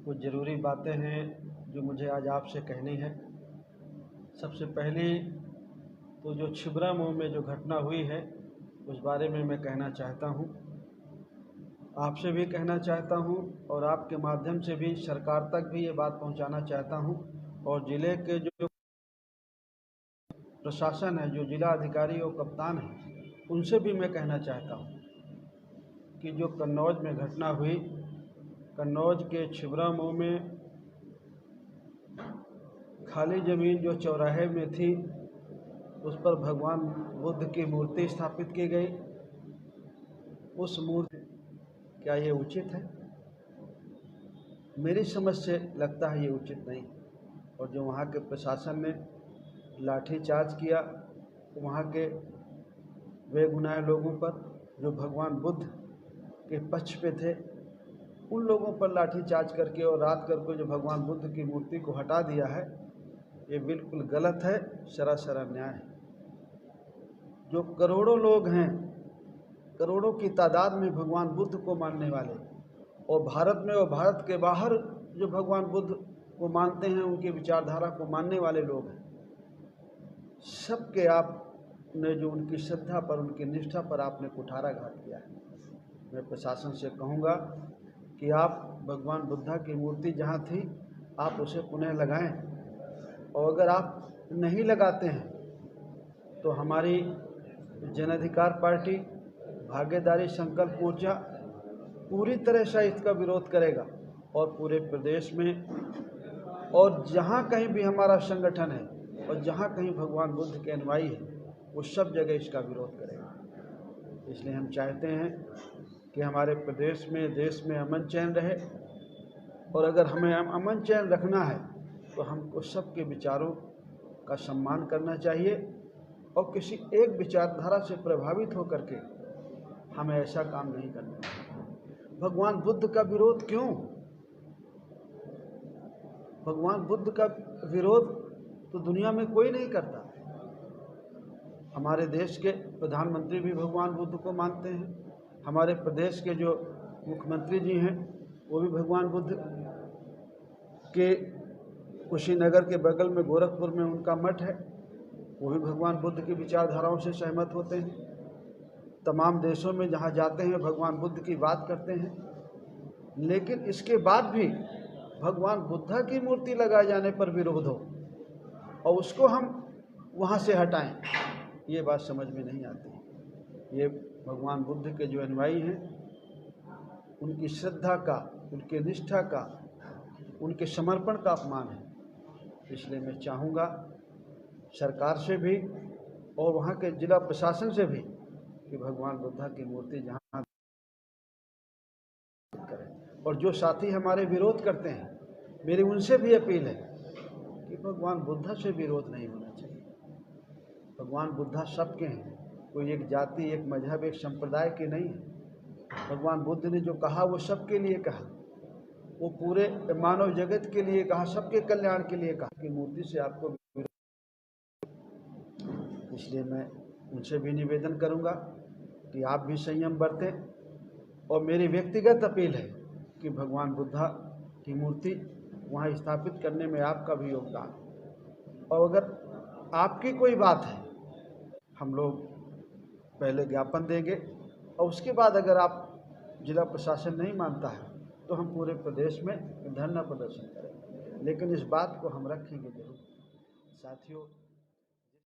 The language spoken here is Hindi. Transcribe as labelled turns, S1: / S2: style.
S1: कुछ ज़रूरी बातें हैं जो मुझे आज आपसे कहनी है। सबसे पहली तो जो छिबरामऊ में जो घटना हुई है उस बारे में मैं कहना चाहता हूँ, आपसे भी कहना चाहता हूँ और आपके माध्यम से भी सरकार तक भी ये बात पहुँचाना चाहता हूँ। और ज़िले के जो प्रशासन है, जो जिला अधिकारी और कप्तान हैं, उनसे भी मैं कहना चाहता हूँ कि जो कन्नौज में घटना हुई, कन्नौज के छिबरामऊ में खाली ज़मीन जो चौराहे में थी उस पर भगवान बुद्ध की मूर्ति स्थापित की गई। उस मूर्ति, क्या ये उचित है? मेरी समझ से लगता है ये उचित नहीं। और जो वहाँ के प्रशासन ने लाठीचार्ज किया, वहाँ के बेगुनाह लोगों पर जो भगवान बुद्ध के पक्ष पे थे, उन लोगों पर लाठीचार्ज करके और रात करके जो भगवान बुद्ध की मूर्ति को हटा दिया है, ये बिल्कुल गलत है, सरासर अन्याय है। जो करोड़ों लोग हैं, करोड़ों की तादाद में भगवान बुद्ध को मानने वाले, और भारत में और भारत के बाहर जो भगवान बुद्ध को मानते हैं, उनकी विचारधारा को मानने वाले लोग हैं, सबके आपने जो उनकी श्रद्धा पर, उनकी निष्ठा पर आपने कुठाराघात किया है। मैं प्रशासन से कहूँगा कि आप भगवान बुद्धा की मूर्ति जहाँ थी, आप उसे पुनः लगाएं। और अगर आप नहीं लगाते हैं तो हमारी जन अधिकार पार्टी, भागीदारी संकल्प मोर्चा पूरी तरह से इसका विरोध करेगा। और पूरे प्रदेश में और जहाँ कहीं भी हमारा संगठन है और जहाँ कहीं भगवान बुद्ध के अनुयायी है, वो सब जगह इसका विरोध करेगा। इसलिए हम चाहते हैं कि हमारे प्रदेश में, देश में अमन चैन रहे। और अगर हमें अमन चैन रखना है तो हमको सबके विचारों का सम्मान करना चाहिए और किसी एक विचारधारा से प्रभावित होकर के हमें ऐसा काम नहीं करना चाहिए। भगवान बुद्ध का विरोध क्यों? भगवान बुद्ध का विरोध तो दुनिया में कोई नहीं करता। हमारे देश के प्रधानमंत्री भी भगवान बुद्ध को मानते हैं। हमारे प्रदेश के जो मुख्यमंत्री जी हैं वो भी भगवान बुद्ध के, कुशीनगर के बगल में गोरखपुर में उनका मठ है, वो भी भगवान बुद्ध की विचारधाराओं से सहमत होते हैं। तमाम देशों में जहाँ जाते हैं भगवान बुद्ध की बात करते हैं। लेकिन इसके बाद भी भगवान बुद्धा की मूर्ति लगाए जाने पर विरोध हो और उसको हम वहाँ से हटाएं, ये बात समझ में नहीं आती। ये भगवान बुद्ध के जो अनुयायी हैं, उनकी श्रद्धा का, उनके निष्ठा का, उनके समर्पण का अपमान है। इसलिए मैं चाहूँगा सरकार से भी और वहाँ के जिला प्रशासन से भी कि भगवान बुद्धा की मूर्ति जहाँ करें। और जो साथी हमारे विरोध करते हैं, मेरी उनसे भी अपील है कि भगवान बुद्धा से विरोध नहीं होना चाहिए। भगवान बुद्धा सबके हैं, कोई एक जाति, एक मजहब, एक संप्रदाय के नहीं है। भगवान बुद्ध ने जो कहा वो सबके लिए कहा, वो पूरे मानव जगत के लिए कहा, सबके कल्याण के लिए कहा कि मूर्ति से आपको। इसलिए मैं उनसे भी निवेदन करूंगा कि आप भी संयम बरतें। और मेरी व्यक्तिगत अपील है कि भगवान बुद्धा की मूर्ति वहाँ स्थापित करने में आपका भी योगदान। और अगर आपकी कोई बात है, हम लोग पहले ज्ञापन देंगे और उसके बाद अगर आप जिला प्रशासन नहीं मानता है तो हम पूरे प्रदेश में धरना प्रदर्शन करेंगे। लेकिन इस बात को हम रखेंगे जरूर। साथियों,